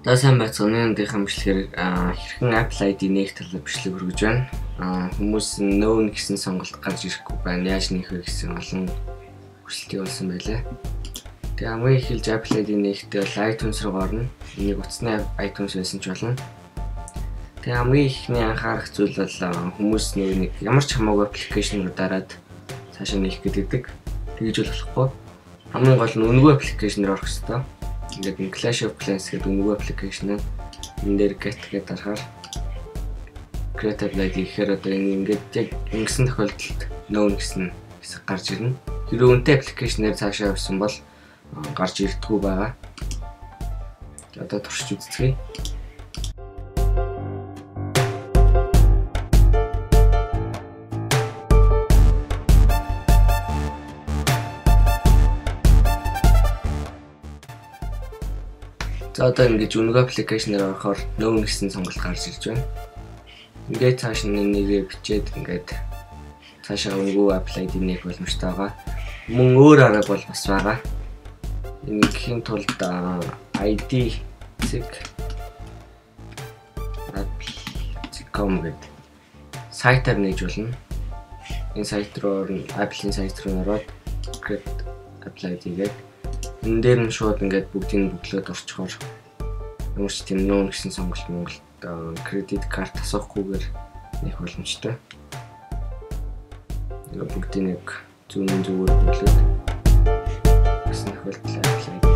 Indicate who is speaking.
Speaker 1: За сайн байцгаана. Өнөөдрийн бичлэгээр хэрхэн Apple ID нээх талаар бичлэг хүргэж байна. Хүмүүс нөөн гэсэн сонголт гарч ирэхгүй байна. Яаж нээх вэ гэсэн олон хүсэлт явуулсан байлаа. Тэгээ хамгийн эхэлж Apple ID нээхдээ бол iTunes руу орно. Энийг утасны iTunes байсан ч болно. Тэгээ хамгийн ихний анхаарах зүйл бол хүмүүс нэг ямар ч хамаагүй аппликейшнээр дараад цаашаа нээх гэдэг. Тэгж болохгүй. Хамгийн гол нь үнэгүй аппликейшнээр орох хэрэгтэй. Ингээд Clash of Clans гэдэг үнэгүй аппликейшн энэ дээр get гэдэг дарахаар create Apple ID гэхээр одоо ингээд яг ингэсэн тохиолдолд known гэсэн хэсэг гарч ирнэ. Хэрэв үнэтэй аппликейшнээр цаашаа явсан бол гарч ирдэггүй байгаа. Одоо туршиж үзье. За одоо ингэж үнэгүй аппликейшнээр орохоор known гэсэн сонголт гарч ирж байна. Ингээд цааш нь нэгээ бичээд ингээд цаашаа үнэгүй Apple ID нээх боломжтой байгаа. Мөн өөр арга бол бас байгаа. Энэ гэхийн тулд ID zig apple.com гэдэг сайтаар нээж болно. Энэ сайт руу Apple-ийн сайт руу ороод create Apple ID гэдэг энэ дээр нь шууд ингээд бүгдийг бүглөөд орчхоор ямар ч тийм known гэсэн сонголт Монголд кредит карт асуухгүйгээр нээх боломжтой. Ингээд бүгдийг нэг зүүн зүгээр бүглөөд гэсэн тохиолдолд Apple ID